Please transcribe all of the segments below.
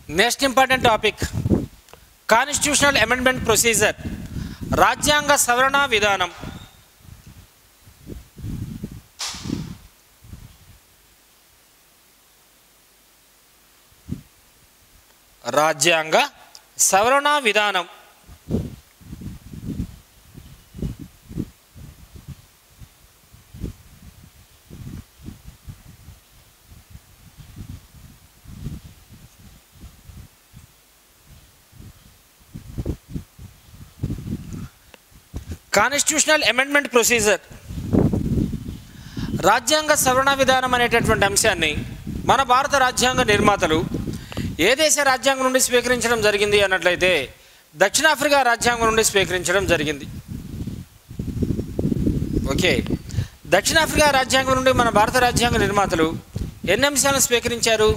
Next important topic constitutional amendment procedure, రాజ్యాంగ సవరణ విధానం. రాజ్యాంగ సవరణ విధానం. కాన్స్టిట్యూషనల్ అమెండ్మెంట్ ప్రొసీజర్, రాజ్యాంగ సవరణ విధానం అనేటటువంటి అంశాన్ని మన భారత రాజ్యాంగ నిర్మాతలు ఏ దేశ రాజ్యాంగం నుండి స్వీకరించడం జరిగింది అన్నట్లయితే దక్షిణాఫ్రికా రాజ్యాంగం నుండి స్వీకరించడం జరిగింది. ఓకే, దక్షిణాఫ్రికా రాజ్యాంగం నుండి మన భారత రాజ్యాంగ నిర్మాతలు ఎన్ని అంశాలను స్వీకరించారు?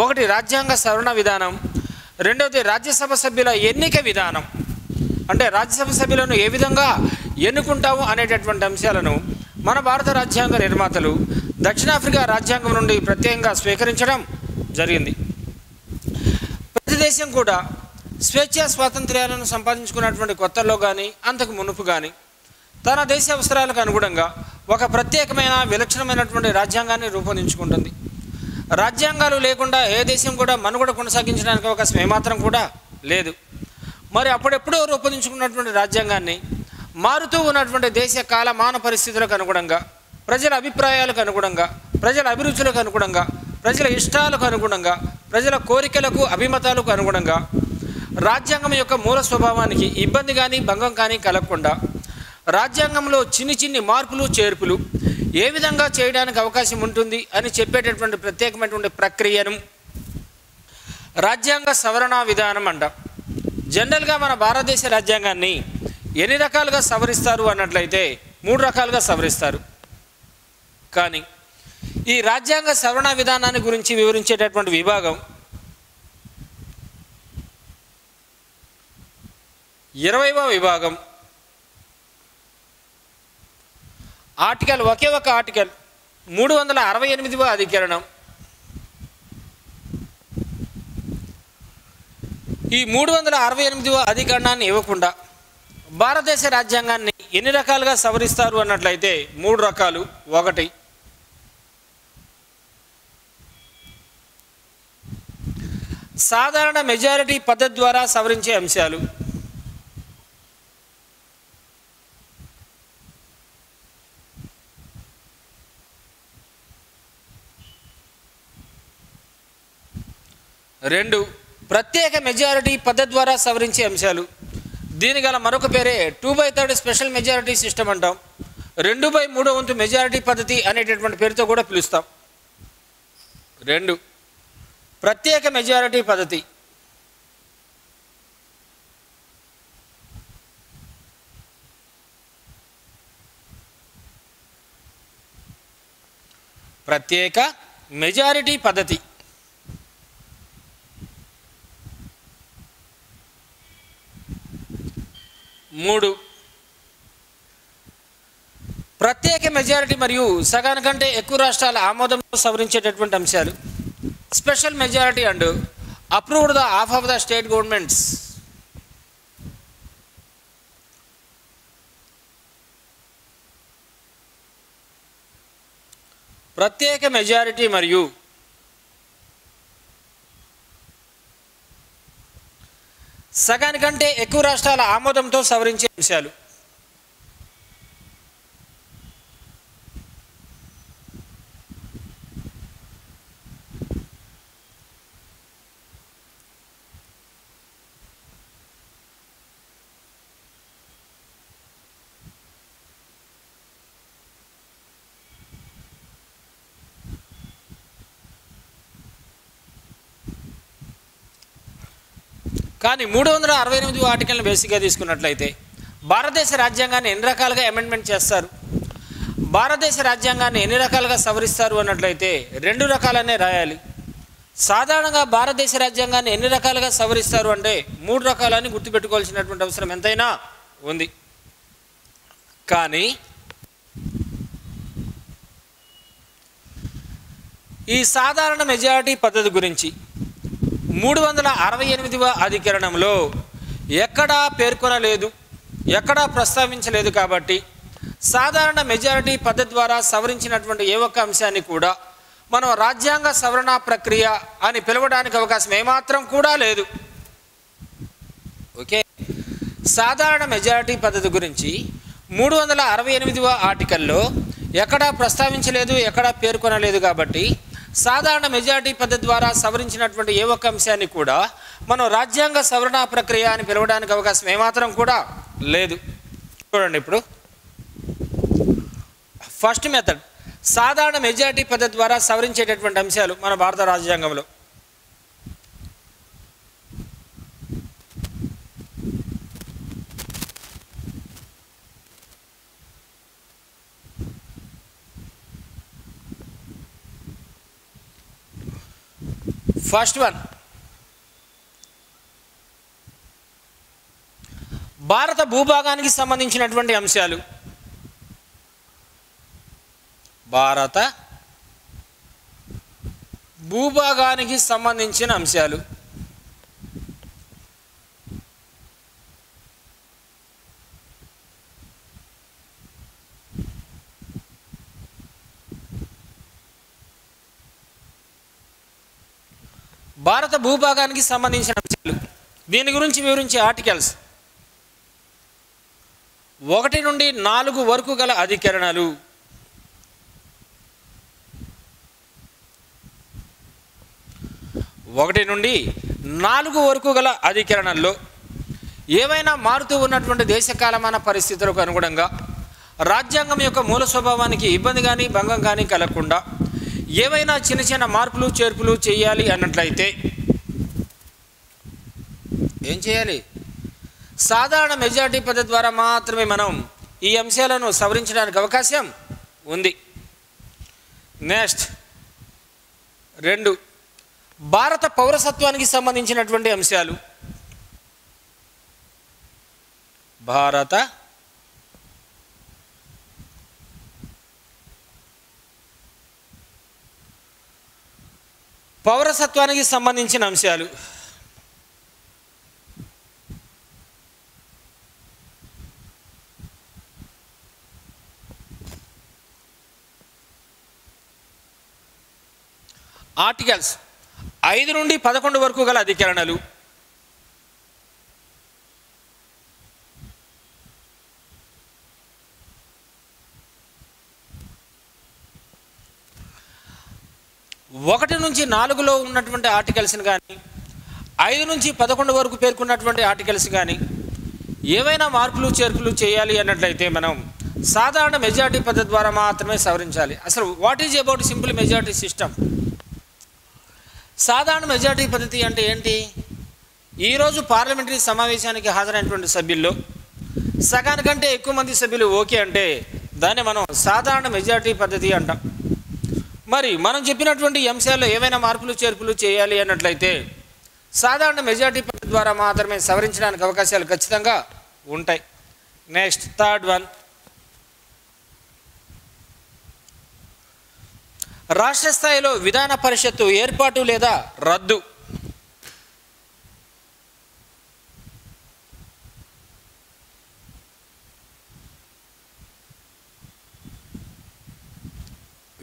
ఒకటి రాజ్యాంగ సవరణ విధానం, రెండవది రాజ్యసభ సభ్యుల ఎన్నిక విధానం, అంటే రాజ్యసభ సభ్యులను ఏ విధంగా ఎన్నుకుంటాము అనేటటువంటి అంశాలను మన భారత రాజ్యాంగ నిర్మాతలు దక్షిణాఫ్రికా రాజ్యాంగం నుండి ప్రత్యేకంగా స్వీకరించడం జరిగింది. ప్రతి దేశం కూడా స్వేచ్ఛా స్వాతంత్ర్యాలను సంపాదించుకున్నటువంటి కొత్తల్లో కానీ అంతకు మునుపు కానీ తన దేశ అవసరాలకు అనుగుణంగా ఒక ప్రత్యేకమైన విలక్షణమైనటువంటి రాజ్యాంగాన్ని రూపొందించుకుంటుంది. రాజ్యాంగాలు లేకుండా ఏ దేశం కూడా మనుగడ కొనసాగించడానికి అవకాశం ఏమాత్రం కూడా లేదు. మరి అప్పుడెప్పుడో రూపొందించుకున్నటువంటి రాజ్యాంగాన్ని మారుతూ ఉన్నటువంటి దేశ కాలమాన పరిస్థితులకు అనుగుణంగా, ప్రజల అభిప్రాయాలకు అనుగుణంగా, ప్రజల అభిరుచులకు అనుగుణంగా, ప్రజల ఇష్టాలకు అనుగుణంగా, ప్రజల కోరికలకు అభిమతాలకు అనుగుణంగా రాజ్యాంగం యొక్క మూల స్వభావానికి ఇబ్బంది కానీ భంగం కానీ కలగకుండా రాజ్యాంగంలో చిన్ని మార్పులు చేర్పులు ఏ విధంగా చేయడానికి అవకాశం ఉంటుంది అని చెప్పేటటువంటి ప్రత్యేకమైనటువంటి ప్రక్రియను రాజ్యాంగ సవరణ విధానం అంటాం. జనరల్గా మన భారతదేశ రాజ్యాంగాన్ని ఎన్ని రకాలుగా సవరిస్తారు అన్నట్లయితే 3 రకాలుగా సవరిస్తారు. కానీ ఈ రాజ్యాంగ సవరణ విధానాన్ని గురించి వివరించేటటువంటి విభాగం 20వ విభాగం. ఆర్టికల్, ఒకే ఒక ఆర్టికల్ 368వ అధికరణం. ఈ 368వ అధికరణాన్ని ఇవ్వకుండా భారతదేశ రాజ్యాంగాన్ని ఎన్ని రకాలుగా సవరిస్తారు అన్నట్లయితే 3 రకాలు. ఒకటి సాధారణ మెజారిటీ పద్ధతి ద్వారా సవరించే అంశాలు. రెండు ప్రత్యేక మెజారిటీ పద్ధతి ద్వారా సవరించే అంశాలు. దీని గల మరొక పేరే 2/3 స్పెషల్ మెజారిటీ సిస్టమ్ అంటాం. 2/3 వంతు మెజారిటీ పద్ధతి అనేటటువంటి పేరుతో కూడా పిలుస్తాం. 2 ప్రత్యేక మెజారిటీ పద్ధతి. ప్రత్యేక మెజారిటీ పద్ధతి. 3 ప్రత్యేక మెజారిటీ మరియు సగానికంటే ఎక్కువ రాష్ట్రాల ఆమోదంతో సవరించేటటువంటి అంశాలు. Special majority and approved the half of the state governments. ప్రత్యేక మెజారిటీ మరియు సగానికంటే ఎక్కువ రాష్ట్రాల ఆమోదంతో సవరించే అంశాలు. కానీ 368 ఆర్టికల్ని బేసిక్గా తీసుకున్నట్లయితే భారతదేశ రాజ్యాంగాన్ని ఎన్ని రకాలుగా అమెండ్మెంట్ చేస్తారు, భారతదేశ రాజ్యాంగాన్ని ఎన్ని రకాలుగా సవరిస్తారు అన్నట్లయితే 2 రకాలనే రాయాలి. సాధారణంగా భారతదేశ రాజ్యాంగాన్ని ఎన్ని రకాలుగా సవరిస్తారు అంటే 3 రకాలని గుర్తుపెట్టుకోవాల్సినటువంటి అవసరం ఎంతైనా ఉంది. కానీ ఈ సాధారణ మెజారిటీ పద్ధతి గురించి 368వ అధికరణంలో ఎక్కడా పేర్కొనలేదు, ఎక్కడా ప్రస్తావించలేదు. కాబట్టి సాధారణ మెజారిటీ పద్ధతి ద్వారా సవరించినటువంటి ఏ ఒక్క అంశాన్ని కూడా మనం రాజ్యాంగ సవరణ ప్రక్రియ అని పిలవడానికి అవకాశం ఏమాత్రం కూడా లేదు. ఓకే, సాధారణ మెజారిటీ పద్ధతి గురించి 368వ ఆర్టికల్లో ఎక్కడా ప్రస్తావించలేదు, ఎక్కడా పేర్కొనలేదు. కాబట్టి సాధారణ మెజారిటీ పద్ధతి ద్వారా సవరించినటువంటి ఏ ఒక్క అంశాన్ని కూడా మనం రాజ్యాంగ సవరణ ప్రక్రియ అని పిలవడానికి అవకాశం ఏమాత్రం కూడా లేదు. చూడండి, ఇప్పుడు ఫస్ట్ మెథడ్ సాధారణ మెజారిటీ పద్ధతి ద్వారా సవరించేటటువంటి అంశాలు మన భారత రాజ్యాంగంలో. ఫస్ట్ వన్, భారత భూభాగానికి సంబంధించినటువంటి అంశాలు. భారత భూభాగానికి సంబంధించిన అంశాలు. భారత భూభాగానికి సంబంధించిన అంశాలు, దీని గురించి వివరించే ఆర్టికల్స్ 1 నుండి 4 వరకు గల అధికరణలు. ఒకటి నుండి 4 వరకు గల అధికరణల్లో ఏవైనా మారుతూ ఉన్నటువంటి దేశ కాలమాన పరిస్థితులకు అనుగుణంగా రాజ్యాంగం యొక్క మూల స్వభావానికి ఇబ్బంది కానీ భంగం కానీ కలగకుండా ఏవైనా చిన్న చిన్న మార్పులు చేర్పులు చేయాలి అన్నట్లయితే ఏం చేయాలి? సాధారణ మెజారిటీ పద్ధతి ద్వారా మాత్రమే మనం ఈ అంశాలను సవరించడానికి అవకాశం ఉంది. నెక్స్ట్ 2, భారత పౌరసత్వానికి సంబంధించినటువంటి అంశాలు. భారత పౌరసత్వానికి సంబంధించిన అంశాలు. ఆర్టికల్స్ 5 నుండి 11 వరకు గల అధికరణలు. ఒకటి నుంచి 4లో ఉన్నటువంటి ఆర్టికల్స్ని కానీ 5 నుంచి 11 వరకు పేర్కొన్నటువంటి ఆర్టికల్స్ కానీ ఏవైనా మార్పులు చేర్పులు చేయాలి అన్నట్లయితే మనం సాధారణ మెజారిటీ పద్ధతి ద్వారా మాత్రమే సవరించాలి. అసలు what is about simple majority system? సాధారణ మెజారిటీ పద్ధతి అంటే ఏంటి? ఈరోజు పార్లమెంటరీ సమావేశానికి హాజరైనటువంటి సభ్యుల్లో సగానికంటే ఎక్కువ మంది సభ్యులు ఓకే అంటే దాన్ని మనం సాధారణ మెజారిటీ పద్ధతి అంటాం. మరి మనం చెప్పినటువంటి అంశాల్లో ఏవైనా మార్పులు చేర్పులు చేయాలి అన్నట్లయితే సాధారణ మెజారిటీ పద్ధతి ద్వారా మాత్రమే సవరించడానికి అవకాశాలు ఖచ్చితంగా ఉంటాయి. నెక్స్ట్ 3rd వన్, రాష్ట్ర స్థాయిలో విధాన పరిషత్తు ఏర్పాటు లేదా రద్దు.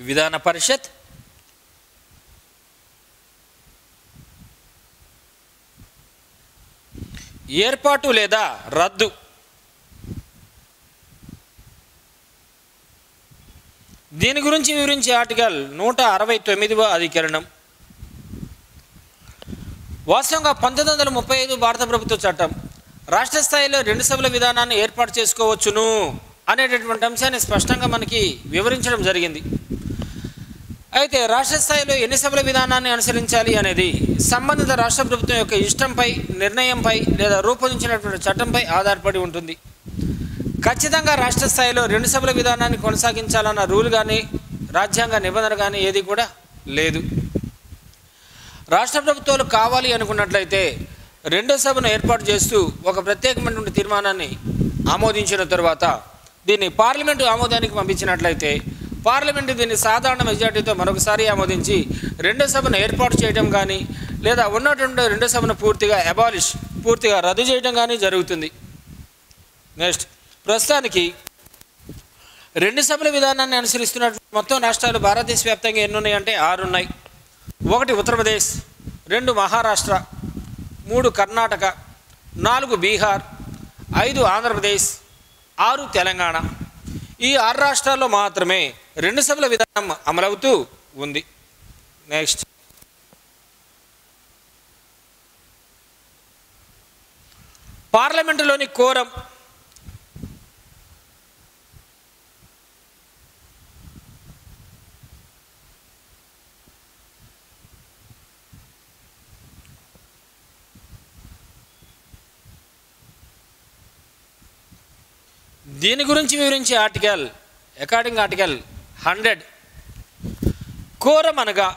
విధాన పరిషత్ ఏర్పాటు లేదా రద్దు. దీని గురించి వివరించే ఆర్టికల్ 169వ అధికరణం. వాస్తవంగా 1935 భారత ప్రభుత్వ చట్టం రాష్ట్ర స్థాయిలో 2 సభల విధానాన్ని ఏర్పాటు చేసుకోవచ్చును అనేటటువంటి అంశాన్ని స్పష్టంగా మనకి వివరించడం జరిగింది. అయితే రాష్ట్ర స్థాయిలో ఎన్ని సభల విధానాన్ని అనుసరించాలి అనేది సంబంధిత రాష్ట్ర ప్రభుత్వం యొక్క ఇష్టంపై, నిర్ణయంపై లేదా రూపొందించినటువంటి చట్టంపై ఆధారపడి ఉంటుంది. ఖచ్చితంగా రాష్ట్ర స్థాయిలో 2 సభల విధానాన్ని కొనసాగించాలన్న రూల్ కానీ రాజ్యాంగ నిబంధన కానీ ఏది కూడా లేదు. రాష్ట్ర ప్రభుత్వాలు కావాలి అనుకున్నట్లయితే 2వ సభను ఏర్పాటు చేస్తూ ఒక ప్రత్యేకమైనటువంటి తీర్మానాన్ని ఆమోదించిన తర్వాత దీన్ని పార్లమెంటు ఆమోదానికి పంపించినట్లయితే పార్లమెంటు దీన్ని సాధారణ మెజార్టీతో మరొకసారి ఆమోదించి రెండో సభను ఏర్పాటు చేయడం కానీ లేదా ఉన్నటువంటి రెండో సభను పూర్తిగా రద్దు చేయడం కానీ జరుగుతుంది. నెక్స్ట్, ప్రస్తుతానికి రెండు సభల విధానాన్ని అనుసరిస్తున్నటువంటి మొత్తం రాష్ట్రాలు భారతదేశ వ్యాప్తంగా ఎన్ని ఉన్నాయంటే 6 ఉన్నాయి. 1 ఉత్తరప్రదేశ్, 2 మహారాష్ట్ర, 3 కర్ణాటక, 4 బీహార్, 5 ఆంధ్రప్రదేశ్, 6 తెలంగాణ. ఈ 6 రాష్ట్రాల్లో మాత్రమే రెండు సభల విధానం అమలవుతూ ఉంది. నెక్స్ట్, పార్లమెంటులోని కోరం దీని గురించి వివరించే ఆర్టికల్ అకార్డింగ్ ఆర్టికల్ 100 కోరం అనగా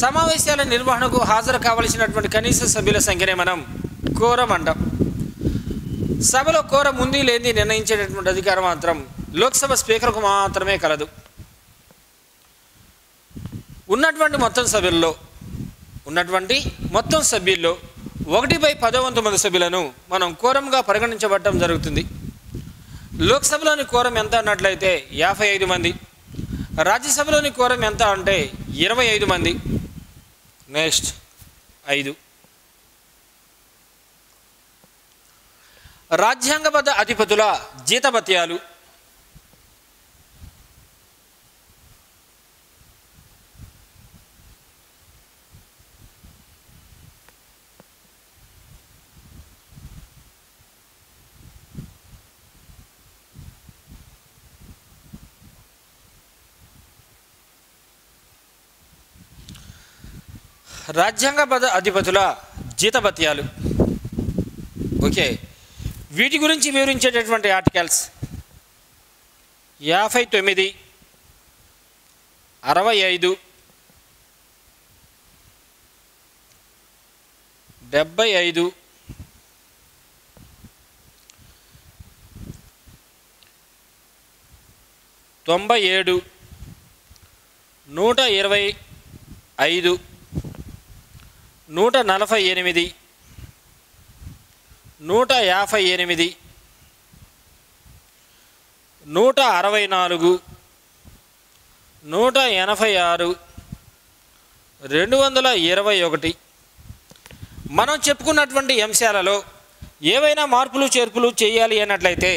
సమావేశాల నిర్వహణకు హాజరు కావలసినటువంటి కనీస సభ్యుల సంఖ్యనే మనం కోరం అంటాం. సభలో కోరం ఉంది లేని నిర్ణయించేటటువంటి అధికారం మాత్రం లోక్సభ స్పీకర్కు మాత్రమే కలదు. ఉన్నటువంటి మొత్తం సభ్యుల్లో 1/10 మంది సభ్యులను మనం కోరంగా పరిగణించబడటం జరుగుతుంది. లోక్సభలోని కోరం ఎంత అన్నట్లయితే 55 మంది, రాజ్యసభలోని కోరం ఎంత అంటే 25 మంది. నెక్స్ట్ 5, రాజ్యాంగబద్ధ అధిపతుల జీతభత్యాలు. రాజ్యాంగబద్ధ అధిపతుల జీతభత్యాలు. ఓకే, వీటి గురించి వివరించేటటువంటి ఆర్టికల్స్ 59, 65, 75, 97, 125, 148, 158, 164, 186, 221. మనం చెప్పుకున్నటువంటి అంశాలలో ఏవైనా మార్పులు చేర్పులు చేయాలి అన్నట్లయితే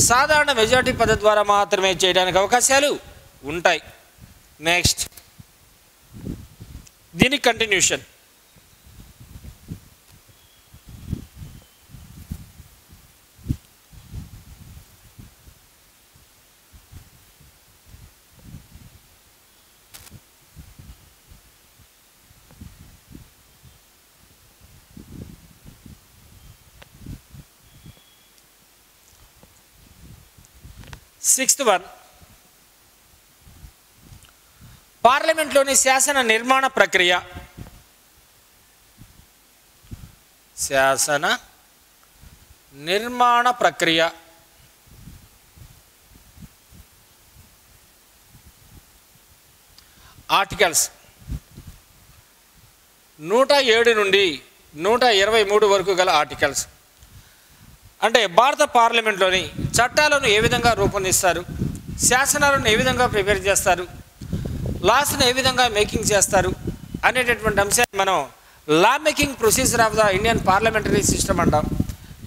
సాధారణ మెజారిటీ పద్ధతి ద్వారా మాత్రమే చేయడానికి అవకాశాలు ఉంటాయి. నెక్స్ట్, దీనికి కంటిన్యూషన్. సిక్స్త్ వన్, పార్లమెంట్లోని శాసన నిర్మాణ ప్రక్రియ. శాసన నిర్మాణ ప్రక్రియ ఆర్టికల్స్ 107 నుండి 123 వరకు గల ఆర్టికల్స్. అంటే భారత పార్లమెంట్లోని చట్టాలను ఏ విధంగా రూపొందిస్తారు, శాసనాలను ఏ విధంగా ప్రిపేర్ చేస్తారు, లాస్ను ఏ విధంగా మేకింగ్ చేస్తారు అనేటటువంటి అంశాన్ని మనం లా making procedure of the Indian parliamentary system అంటాం.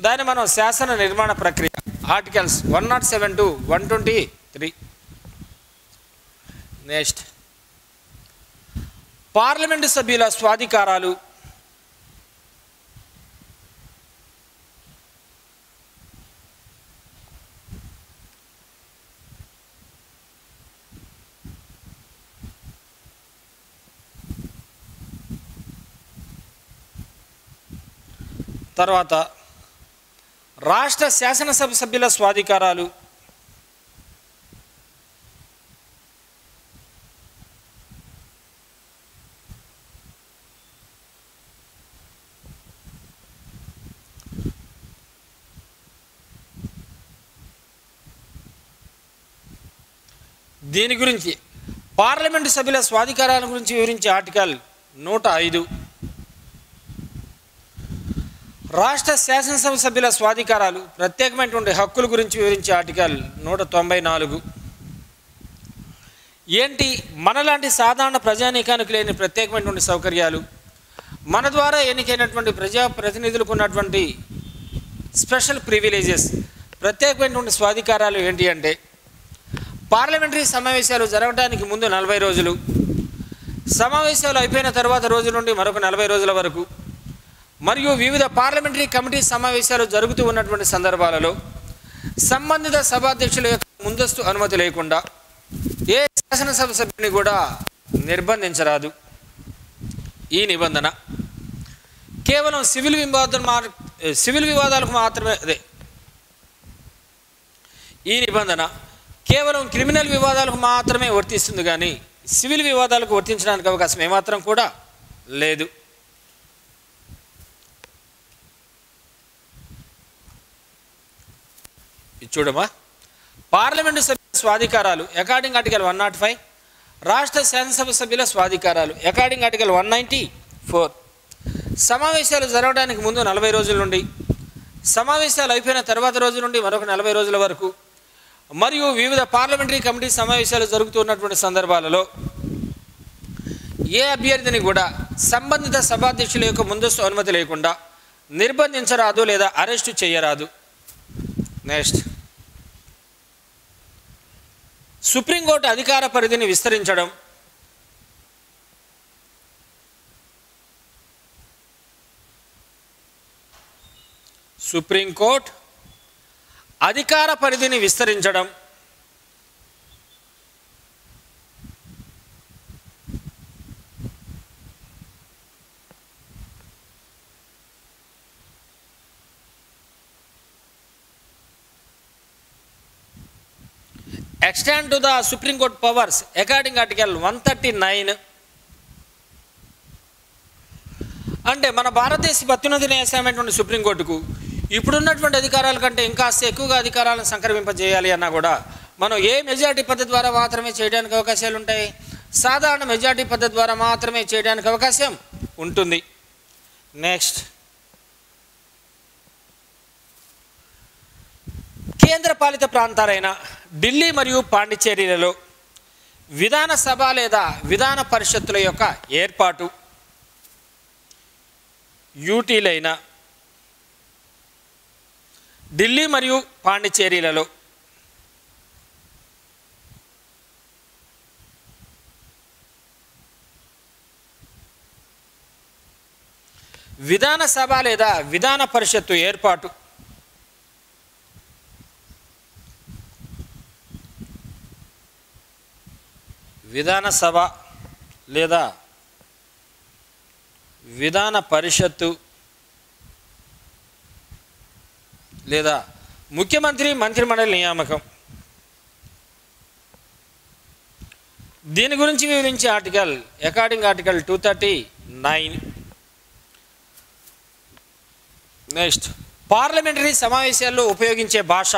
దాన్ని మనం శాసన నిర్మాణ ప్రక్రియ ఆర్టికల్స్ 107 to 123. నెక్స్ట్, పార్లమెంటు సభ్యుల స్వాధికారాలు. తర్వాత రాష్ట్ర శాసనసభ సభ్యుల స్వాధికారాలు. దీని గురించి పార్లమెంటు సభ్యుల స్వాధికారాల గురించి వివరించే ఆర్టికల్ 105. రాష్ట్ర శాసనసభ సభ్యుల స్వాధికారాలు ప్రత్యేకమైనటువంటి హక్కుల గురించి వివరించే ఆర్టికల్ 194. ఏంటి మనలాంటి సాధారణ ప్రజానీకానికి లేని ప్రత్యేకమైనటువంటి సౌకర్యాలు, మన ద్వారా ఎన్నికైనటువంటి ప్రజాప్రతినిధులకు ఉన్నటువంటి స్పెషల్ ప్రివిలేజెస్, ప్రత్యేకమైనటువంటి స్వాధికారాలు ఏంటి అంటే పార్లమెంటరీ సమావేశాలు జరగడానికి ముందు 40 రోజులు, సమావేశాలు అయిపోయిన తర్వాత రోజు నుండి మరొక 40 రోజుల వరకు, మరియు వివిధ పార్లమెంటరీ కమిటీ సమావేశాలు జరుగుతూ ఉన్నటువంటి సందర్భాలలో సంబంధిత సభాధ్యక్షుల యొక్క ముందస్తు అనుమతి లేకుండా ఏ శాసనసభ సభ్యుని కూడా నిర్బంధించరాదు. ఈ నిబంధన కేవలం సివిల్ వివాదాలకు మాత్రమే ఈ నిబంధన కేవలం క్రిమినల్ వివాదాలకు మాత్రమే వర్తిస్తుంది, కానీ సివిల్ వివాదాలకు వర్తించడానికి అవకాశం ఏమాత్రం కూడా లేదు. చూడమా, పార్లమెంటు సభ్యుల స్వాధికారాలు అకార్డింగ్ ఆర్టికల్ 105, రాష్ట్ర శాసనసభ సభ్యుల స్వాధికారాలు అకార్డింగ్ ఆర్టికల్ 194. సమావేశాలు జరగడానికి ముందు 40 రోజుల నుండి, సమావేశాలు అయిపోయిన తర్వాత రోజు నుండి మరొక 40 రోజుల వరకు, మరియు వివిధ పార్లమెంటరీ కమిటీ సమావేశాలు జరుగుతున్నటువంటి సందర్భాలలో ఏ అభ్యర్థిని కూడా సంబంధిత సభాధ్యక్షుల యొక్క ముందస్తు అనుమతి లేకుండా నిర్బంధించరాదు లేదా అరెస్టు చేయరాదు. నెక్స్ట్, సుప్రీంకోర్టు అధికార పరిధిని విస్తరించడం. సుప్రీంకోర్టు అధికార పరిధిని విస్తరించడం. Extend to the Supreme Court powers according Article 139. అంటే మన భారతదేశ అత్యున్నత న్యాయస్థానమైనటువంటి సుప్రీంకోర్టుకు ఇప్పుడున్నటువంటి అధికారాల కంటే ఇంకా ఎక్కువగా అధికారాలను సంక్రమింపజేయాలి అన్నా కూడా మనం ఏ మెజారిటీ పద్ధతి ద్వారా మాత్రమే చేయడానికి అవకాశాలు ఉంటాయి? సాధారణ మెజారిటీ పద్ధతి ద్వారా మాత్రమే చేయడానికి అవకాశం ఉంటుంది. నెక్స్ట్, కేంద్ర పాలిత ప్రాంతాలైన ఢిల్లీ మరియు పాండిచ్చేరిలలో విధానసభ లేదా విధాన పరిషత్తుల యొక్క ఏర్పాటు. యూటీలైన ఢిల్లీ మరియు పాండిచ్చేరిలలో విధానసభ లేదా విధాన పరిషత్తు ఏర్పాటు. విధానసభ లేదా విధాన పరిషత్తు లేదా ముఖ్యమంత్రి మంత్రిమండలి నియామకం. దీని గురించి వివరించే article according article 239. Next, parliamentary సమావేశాల్లో ఉపయోగించే భాష.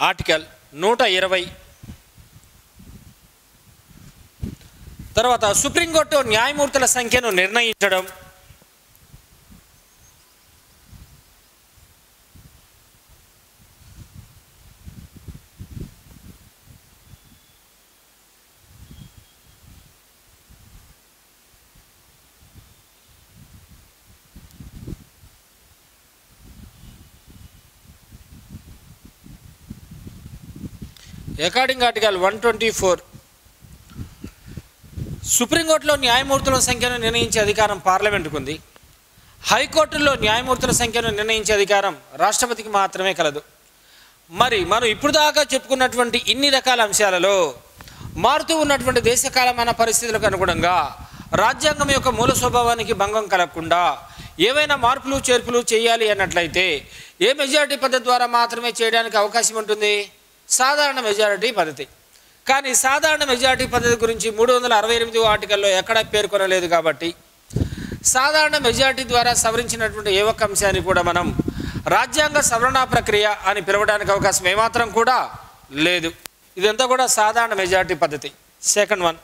ఆర్టికల్ 120. తర్వాత సుప్రీంకోర్టు న్యాయమూర్తుల సంఖ్యను నిర్ణయించడం. అకార్డింగ్ ఆర్టికల్ 124, సుప్రీంకోర్టులో న్యాయమూర్తుల సంఖ్యను నిర్ణయించే అధికారం పార్లమెంటుకు ఉంది. హైకోర్టుల్లో న్యాయమూర్తుల సంఖ్యను నిర్ణయించే అధికారం రాష్ట్రపతికి మాత్రమే కలదు. మరి మనం ఇప్పుడు దాకా చెప్పుకున్నటువంటి ఇన్ని రకాల అంశాలలో మారుతూ ఉన్నటువంటి దేశకాలమాన పరిస్థితులకు అనుగుణంగా రాజ్యాంగం యొక్క మూల స్వభావానికి భంగం కలగకుండా ఏవైనా మార్పులు చేర్పులు చేయాలి అన్నట్లయితే ఏ మెజారిటీ పద్ధతి ద్వారా మాత్రమే చేయడానికి అవకాశం ఉంటుంది? సాధారణ మెజారిటీ పద్ధతి. కానీ సాధారణ మెజారిటీ పద్ధతి గురించి 368 ఆర్టికల్లో ఎక్కడా పేర్కొనలేదు. కాబట్టి సాధారణ మెజారిటీ ద్వారా సవరించినటువంటి ఏ ఒక్క అంశాన్ని కూడా మనం రాజ్యాంగ సవరణ ప్రక్రియ అని పిలవడానికి అవకాశం ఏమాత్రం కూడా లేదు. ఇదంతా కూడా సాధారణ మెజారిటీ పద్ధతి. సెకండ్ వన్,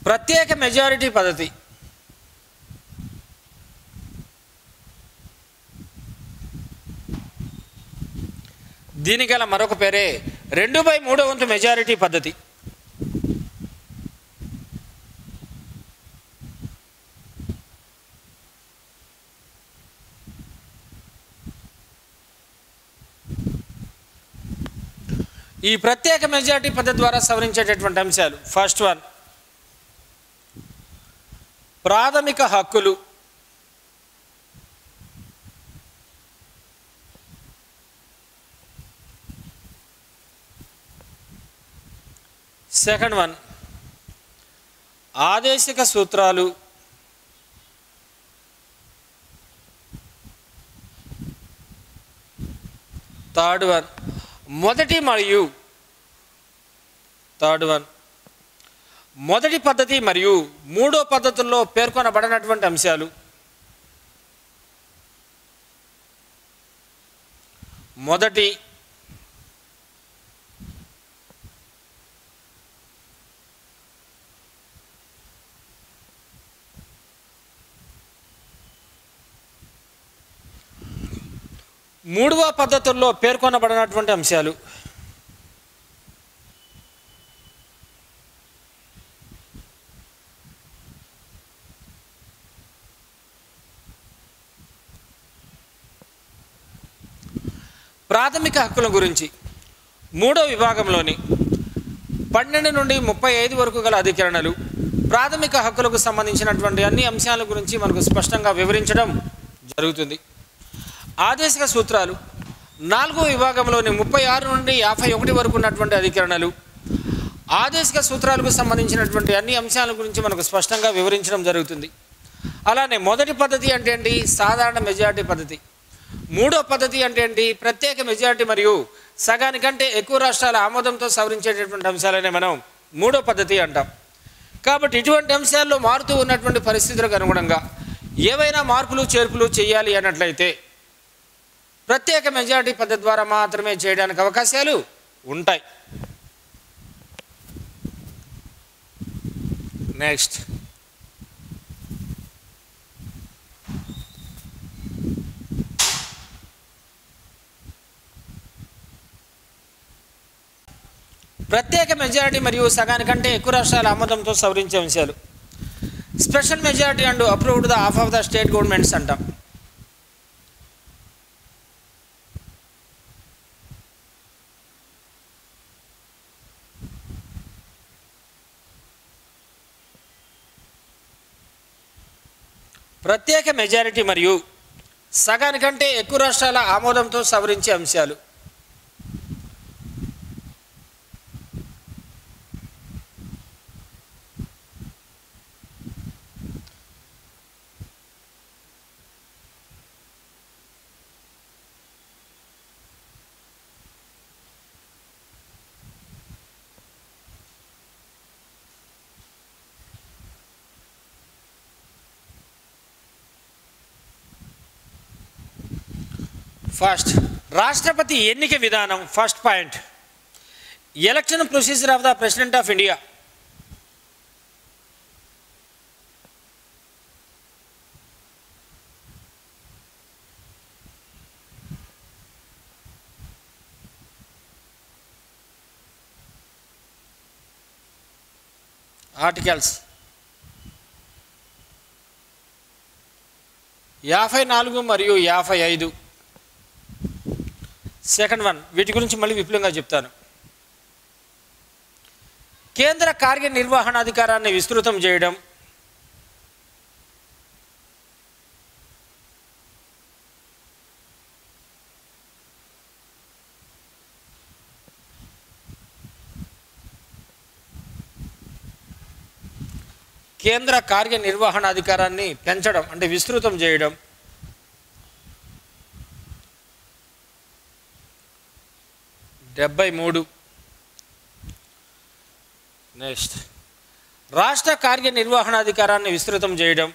ప్రత్యేక మెజారిటీ పద్ధతి. దీనికి గల మరొక పేరే 2/3 వంతు మెజారిటీ పద్ధతి. ఈ ప్రత్యేక మెజారిటీ పద్ధతి ద్వారా సవరించేటటువంటి అంశాలు: ఫస్ట్ వన్, ప్రాథమిక హక్కులు. సెకండ్ వన్, ఆదేశిక సూత్రాలు. థర్డ్ వన్, మొదటి పద్ధతి మరియు మూడో పద్ధతుల్లో పేర్కొనబడినటువంటి అంశాలు. మొదటి, మూడవ పద్ధతుల్లో పేర్కొనబడినటువంటి అంశాలు. ప్రాథమిక హక్కుల గురించి 3వ విభాగంలోని 12 నుండి 35 వరకు గల అధికరణలు ప్రాథమిక హక్కులకు సంబంధించినటువంటి అన్ని అంశాల గురించి మనకు స్పష్టంగా వివరించడం జరుగుతుంది. ఆదేశిక సూత్రాలు 4వ విభాగంలోని 36 నుండి 51 వరకు ఉన్నటువంటి అధికరణలు ఆదేశిక సూత్రాలకు సంబంధించినటువంటి అన్ని అంశాల గురించి మనకు స్పష్టంగా వివరించడం జరుగుతుంది. అలానే మొదటి పద్ధతి అంటే ఏంటి? సాధారణ మెజారిటీ పద్ధతి. మూడో పద్ధతి అంటే ఏంటి? ప్రత్యేక మెజారిటీ మరియు సగానికంటే ఎక్కువ రాష్ట్రాల ఆమోదంతో సవరించేటటువంటి అంశాలనే మనం మూడో పద్ధతి అంటాం. కాబట్టి ఇటువంటి అంశాల్లో మారుతూ ఉన్నటువంటి పరిస్థితులకు అనుగుణంగా ఏవైనా మార్పులు చేర్పులు చేయాలి అన్నట్లయితే ప్రత్యేక మెజారిటీ పద్ధతి ద్వారా మాత్రమే చేయడానికి అవకాశాలు ఉంటాయి. నెక్స్ట్, ప్రత్యేక మెజారిటీ మరియు సగానికంటే ఎక్కువ రాష్ట్రాల ఆమోదంతో సవరించే అంశాలు. Special majority and approved the half of the state governments అంటాం. ప్రత్యేక మెజారిటీ మరియు సగానికంటే ఎక్కువ రాష్ట్రాల ఆమోదంతో సవరించే అంశాలు. ఫస్ట్, రాష్ట్రపతి ఎన్నిక విధానం. First point, election procedure of the president of India. Articles 54 మరియు 55. సెకండ్ వన్, వీటి గురించి మళ్ళీ విపులంగా చెప్తాను. కేంద్ర కార్యనిర్వహణాధికారాన్ని విస్తృతం చేయడం, కేంద్ర కార్యనిర్వహణాధికారాన్ని పెంచడం అంటే విస్తృతం చేయడం. 73. నెక్స్ట్ రాష్ట్ర కార్యనిర్వహణాధికారాన్ని విస్తృతం చేయడం.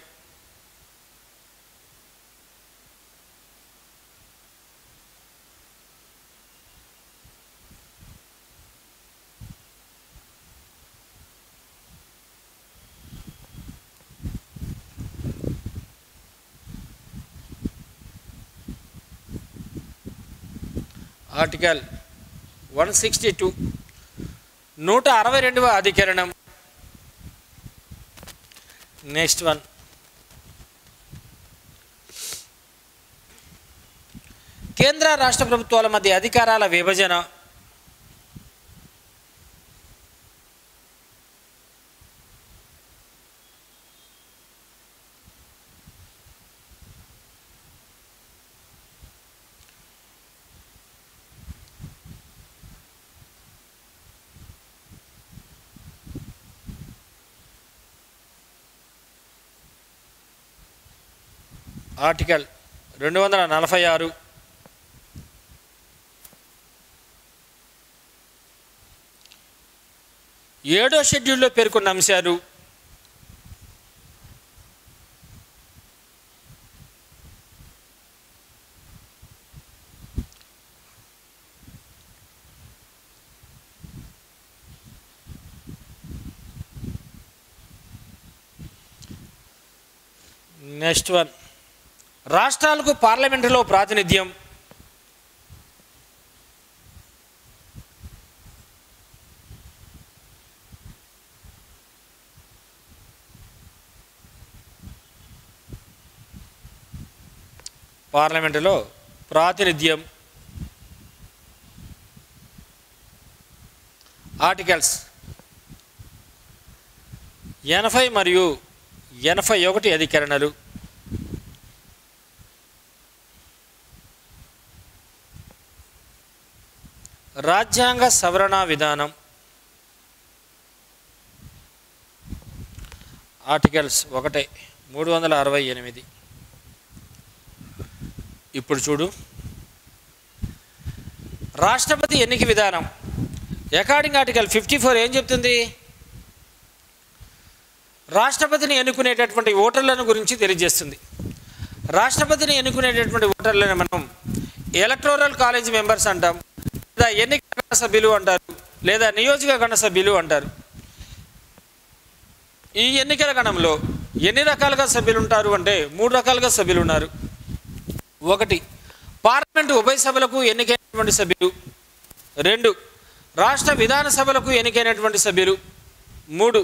162 162వ అధికరణం. నెక్స్ట్ వన్ కేంద్ర రాష్ట్ర ప్రభుత్వాల మధ్య అధికారాల విభజన. ఆర్టికల్ 246 7వ షెడ్యూల్లో పేర్కొన్న అంశాలు. నెక్స్ట్ వన్ రాష్ట్రాలకు పార్లమెంటులో ప్రాతినిధ్యం. పార్లమెంటులో ప్రాతినిధ్యం. ఆర్టికల్స్ 80 మరియు 81 అధికరణలు. రాజ్యాంగ సవరణ విధానం. ఆర్టికల్స్ 1 368. ఇప్పుడు చూడు రాష్ట్రపతి ఎన్నిక విధానం. అకార్డింగ్ ఆర్టికల్ 54 ఏం చెప్తుంది? రాష్ట్రపతిని ఎన్నుకునేటటువంటి ఓటర్లను గురించి తెలియజేస్తుంది. రాష్ట్రపతిని ఎన్నుకునేటటువంటి ఓటర్లను మనం ఎలక్టోరల్ కాలేజ్ మెంబర్స్ అంటాం, లేదా ఎన్నికల సభ్యులు అంటారు, లేదా నియోజకవర్గ సభ్యులు అంటారు. ఈ ఎన్నికల గణంలో ఎన్ని రకాలుగా సభ్యులు ఉంటారు అంటే 3 రకాలుగా సభ్యులు ఉన్నారు. 1 పార్లమెంటు ఉభయ సభలకు ఎన్నికైనటువంటి సభ్యులు. 2 రాష్ట్ర విధానసభలకు ఎన్నికైనటువంటి సభ్యులు. 3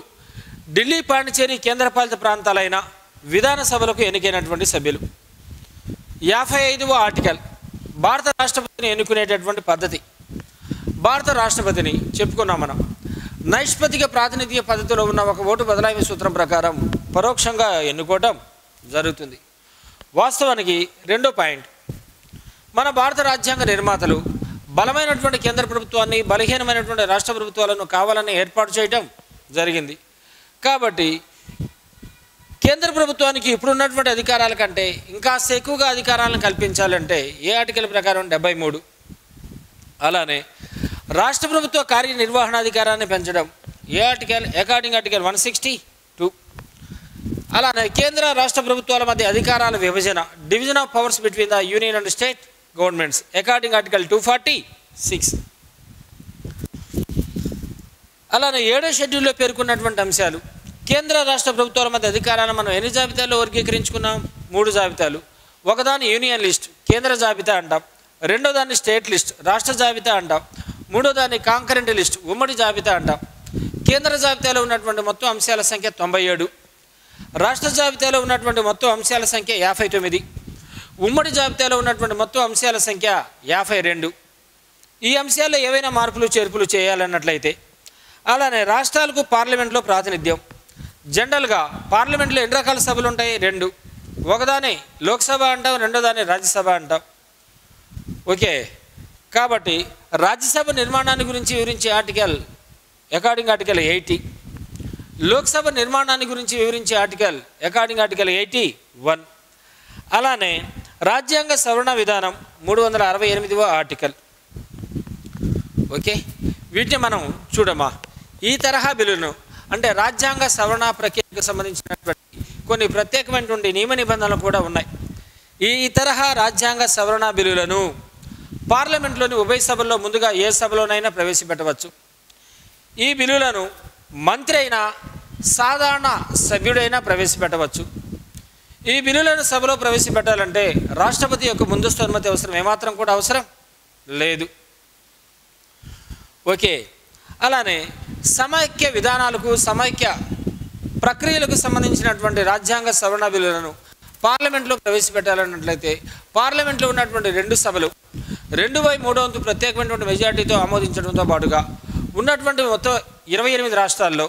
ఢిల్లీ పాండిచేరి కేంద్రపాలిత ప్రాంతాలైన విధానసభలకు ఎన్నికైనటువంటి సభ్యులు. 55వ ఆర్టికల్ భారత రాష్ట్రపతిని ఎన్నుకునేటటువంటి పద్ధతి. భారత రాష్ట్రపతిని చెప్పుకున్నాం మనం. నైష్పతిక ప్రాతినిధ్య పద్ధతిలో ఉన్న ఒక ఓటు బదలాయింపు సూత్రం ప్రకారం పరోక్షంగా ఎన్నుకోవడం జరుగుతుంది. వాస్తవానికి 2వ పాయింట్, మన భారత రాజ్యాంగ నిర్మాతలు బలమైనటువంటి కేంద్ర ప్రభుత్వాన్ని, బలహీనమైనటువంటి రాష్ట్ర ప్రభుత్వాలను కావాలని ఏర్పాటు చేయడం జరిగింది. కాబట్టి కేంద్ర ప్రభుత్వానికి ఇప్పుడున్నటువంటి అధికారాల కంటే ఇంకా ఎక్కువగా అధికారాలను కల్పించాలంటే ఏ ఆర్టికల్ ప్రకారం 73. అలానే రాష్ట్ర ప్రభుత్వ కార్యనిర్వహణాధికారాన్ని పెంచడం ఏ ఆర్టికల్? According article 162. అలానే కేంద్ర రాష్ట్ర ప్రభుత్వాల మధ్య అధికారాల విభజన, division of powers between the union and state governments, according article 246. అలానే 7వ షెడ్యూల్లో పేర్కొన్నటువంటి అంశాలు. కేంద్ర రాష్ట్ర ప్రభుత్వాల మధ్య అధికారాలను మనం ఎన్ని జాబితాల్లో వర్గీకరించుకున్నాం? 3 జాబితాలు. ఒకదాన్ని యూనియన్ లిస్ట్ కేంద్ర జాబితా అంటాం, 2వ దాన్ని స్టేట్ లిస్ట్ రాష్ట్ర జాబితా అంటాం, 3వ దాన్ని కాంకరెంట్ లిస్ట్ ఉమ్మడి జాబితా అంటాం. కేంద్ర జాబితాలో ఉన్నటువంటి మొత్తం అంశాల సంఖ్య 97, రాష్ట్ర జాబితాలో ఉన్నటువంటి మొత్తం అంశాల సంఖ్య 59, ఉమ్మడి జాబితాలో ఉన్నటువంటి మొత్తం అంశాల సంఖ్య 52. ఈ అంశాల్లో ఏవైనా మార్పులు చేర్పులు చేయాలన్నట్లయితే. అలానే రాష్ట్రాలకు పార్లమెంట్లో ప్రాతినిధ్యం. జనరల్గా పార్లమెంట్లో ఎన్ని రకాల సభలు ఉంటాయి? 2. ఒకదాన్ని లోక్సభ అంటాం, 2వ దాన్ని రాజ్యసభ అంటాం. ఓకే, కాబట్టి రాజ్యసభ నిర్మాణాన్ని గురించి వివరించే ఆర్టికల్ అకార్డింగ్ ఆర్టికల్ 80. లోక్సభ నిర్మాణాన్ని గురించి వివరించే ఆర్టికల్ అకార్డింగ్ ఆర్టికల్ 81. అలానే రాజ్యాంగ సవరణ విధానం 368వ ఆర్టికల్. ఓకే, వీటిని మనం చూడమా. ఈ తరహా బిల్లును అంటే రాజ్యాంగ సవరణ ప్రక్రియకు సంబంధించినటువంటి కొన్ని ప్రత్యేకమైనటువంటి నియమ నిబంధనలు కూడా ఉన్నాయి. ఈ తరహా రాజ్యాంగ సవరణ బిల్లులను పార్లమెంట్లోని ఉభయ సభల్లో ముందుగా ఏ సభలోనైనా ప్రవేశపెట్టవచ్చు. ఈ బిల్లులను మంత్రి అయినా సాధారణ సభ్యుడైనా ప్రవేశపెట్టవచ్చు. ఈ బిల్లులను సభలో ప్రవేశపెట్టాలంటే రాష్ట్రపతి యొక్క ముందస్తు అనుమతి అవసరం, ఏమాత్రం కూడా అవసరం లేదు. ఓకే, అలానే సమైక్య విధానాలకు సమైక్య ప్రక్రియలకు సంబంధించినటువంటి రాజ్యాంగ సవరణ బిల్లులను పార్లమెంట్లో ప్రవేశపెట్టాలన్నట్లయితే పార్లమెంట్లో ఉన్నటువంటి రెండు సభలు 2/3 ప్రత్యేకమైనటువంటి మెజార్టీతో ఆమోదించడంతో పాటుగా ఉన్నటువంటి మొత్తం 28 రాష్ట్రాల్లో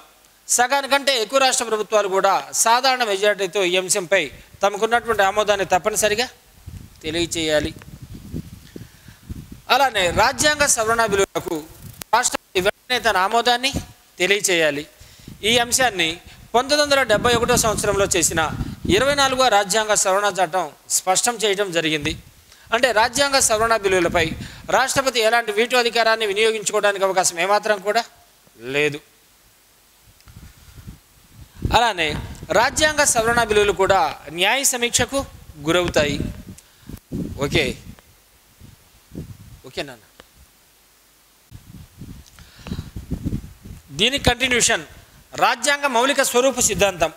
సగానికంటే ఎక్కువ రాష్ట్ర ప్రభుత్వాలు కూడా సాధారణ మెజార్టీతో ఈ అంశంపై తమకున్నటువంటి ఆమోదాన్ని తప్పనిసరిగా తెలియచేయాలి. అలానే రాజ్యాంగ సవరణ బిల్లులకు రాష్ట్రపతి వెంటనే తన ఆమోదాన్ని తెలియచేయాలి. ఈ అంశాన్ని 1971 సంవత్సరంలో చేసిన 24వ రాజ్యాంగ సవరణ చట్టం స్పష్టం చేయడం జరిగింది. అంటే రాజ్యాంగ సవరణ బిల్లులపై రాష్ట్రపతి ఎలాంటి వీటో అధికారాన్ని వినియోగించుకోవడానికి అవకాశం ఏమాత్రం కూడా లేదు. అలానే రాజ్యాంగ సవరణ బిల్లులు కూడా న్యాయ సమీక్షకు గురవుతాయి. ఓకే నాన్న, దీని కంటిన్యూషన్ రాజ్యాంగ మౌలిక స్వరూప సిద్ధాంతం,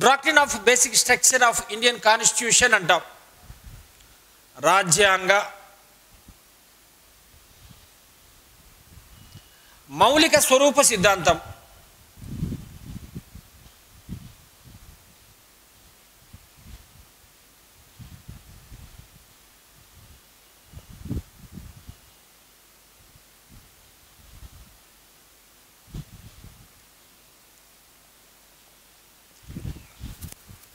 doctrine of basic structure of Indian constitution అంటాం. రాజ్యాంగ మౌలిక స్వరూప సిద్ధాంతం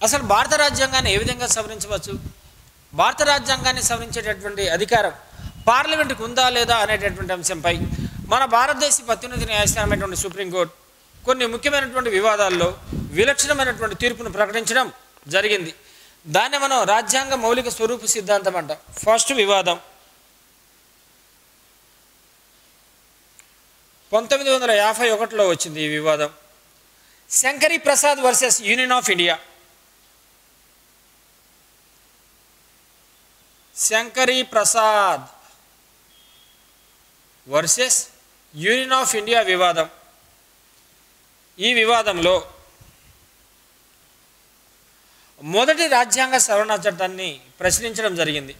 అసలు భారత రాజ్యాంగాన్ని ఏ విధంగా సవరించవచ్చు, భారత రాజ్యాంగాన్ని సవరించేటటువంటి అధికారం పార్లమెంటుకు ఉందా లేదా అనేటటువంటి అంశంపై మన భారతదేశ అత్యున్నత న్యాయస్థానమైనటువంటి సుప్రీంకోర్టు కొన్ని ముఖ్యమైనటువంటి వివాదాల్లో విలక్షణమైనటువంటి తీర్పును ప్రకటించడం జరిగింది. దాన్ని మనం రాజ్యాంగ మౌలిక స్వరూప సిద్ధాంతం అంటాం. ఫస్ట్ వివాదం 1951లో వచ్చింది. ఈ వివాదం Shankari Prasad versus union of India. Shankari Prasad versus union of India వివాదం. ఈ వివాదంలో మొదటి రాజ్యాంగ సవరణ చట్టాన్ని ప్రశ్నించడం జరిగింది.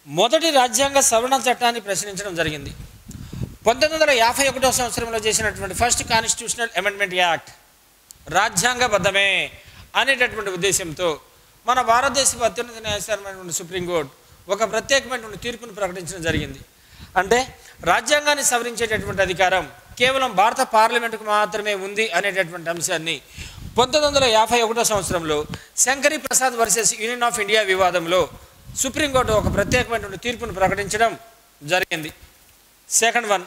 మొదటి రాజ్యాంగ సవరణ చట్టాన్ని ప్రశ్నించడం జరిగింది. 1951 సంవత్సరంలో చేసినటువంటి ఫస్ట్ కాన్స్టిట్యూషనల్ అమెండ్మెంట్ యాక్ట్ రాజ్యాంగబద్ధమే అనేటటువంటి ఉద్దేశంతో మన భారతదేశ అత్యున్నత న్యాయస్థానమైనటువంటి సుప్రీంకోర్టు ఒక ప్రత్యేకమైనటువంటి తీర్పును ప్రకటించడం జరిగింది. అంటే రాజ్యాంగాన్ని సవరించేటటువంటి అధికారం కేవలం భారత పార్లమెంటుకు మాత్రమే ఉంది అనేటటువంటి అంశాన్ని 1951 సంవత్సరంలో Shankari Prasad versus union of India వివాదంలో సుప్రీంకోర్టు ఒక ప్రత్యేకమైనటువంటి తీర్పును ప్రకటించడం జరిగింది. సెకండ్ వన్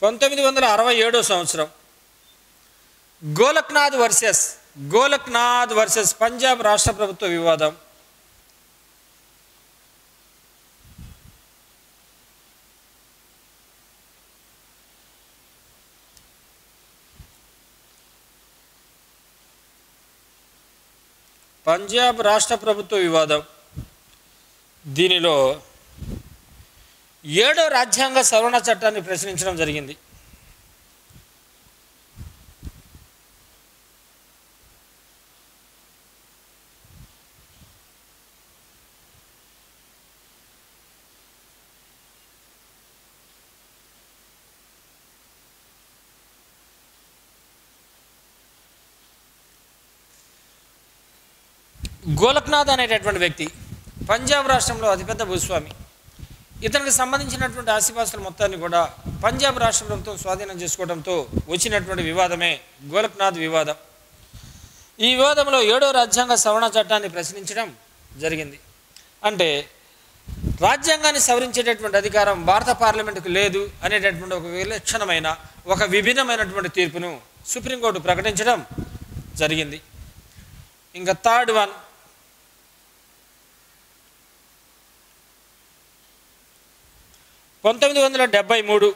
1967 సంవత్సరం గోలక్నాథ్ వర్సెస్ పంజాబ్ రాష్ట్ర ప్రభుత్వ వివాదం. పంజాబ్ రాష్ట్ర ప్రభుత్వ వివాదం. దీనిలో 7వ రాజ్యాంగ సవరణ చట్టాన్ని ప్రశ్నించడం జరిగింది. గోలక్నాథ్ అనేటటువంటి వ్యక్తి పంజాబ్ రాష్ట్రంలో అతిపెద్ద భూస్వామి. ఇతనికి సంబంధించినటువంటి ఆస్తిపాస్తుల మొత్తాన్ని కూడా పంజాబ్ రాష్ట్ర ప్రభుత్వం స్వాధీనం చేసుకోవడంతో వచ్చినటువంటి వివాదమే గోలక్నాథ్ వివాదం. ఈ వివాదంలో 7వ రాజ్యాంగ సవరణ చట్టాన్ని ప్రశ్నించడం జరిగింది. అంటే రాజ్యాంగాన్ని సవరించేటటువంటి అధికారం భారత పార్లమెంటుకు లేదు అనేటటువంటి ఒక విలక్షణమైన ఒక విభిన్నమైనటువంటి తీర్పును సుప్రీంకోర్టు ప్రకటించడం జరిగింది. ఇంకా third one, 1973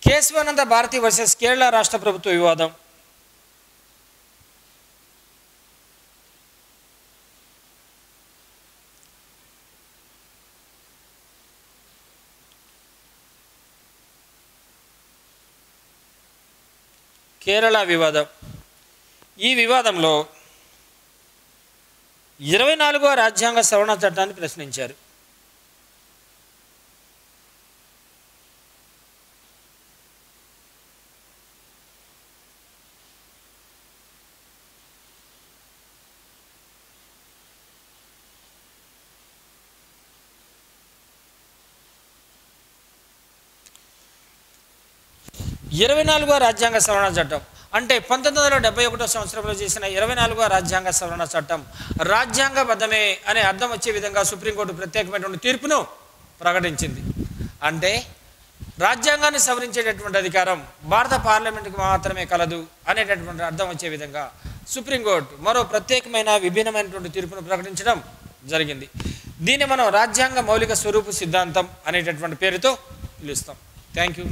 Kesavananda Bharati versus Kerala రాష్ట్ర ప్రభుత్వ వివాదం. కేరళ వివాదం. ఈ వివాదంలో 24వ రాజ్యాంగ సవరణ చట్టాన్ని ప్రశ్నించారు. రాజ్యాంగ సవరణ చట్టం అంటే 1971 సంవత్సరంలో చేసిన 24వ రాజ్యాంగ సవరణ చట్టం రాజ్యాంగబద్ధమే అనే అర్థం వచ్చే విధంగా సుప్రీంకోర్టు ప్రత్యేకమైనటువంటి తీర్పును ప్రకటించింది. అంటే రాజ్యాంగాన్ని సవరించేటటువంటి అధికారం భారత పార్లమెంటుకు మాత్రమే కలదు అనేటటువంటి అర్థం వచ్చే విధంగా సుప్రీంకోర్టు మరో ప్రత్యేకమైన విభిన్నమైనటువంటి తీర్పును ప్రకటించడం జరిగింది. దీన్ని మనం రాజ్యాంగ మౌలిక స్వరూపు సిద్ధాంతం అనేటటువంటి పేరుతో పిలుస్తాం. Thank you.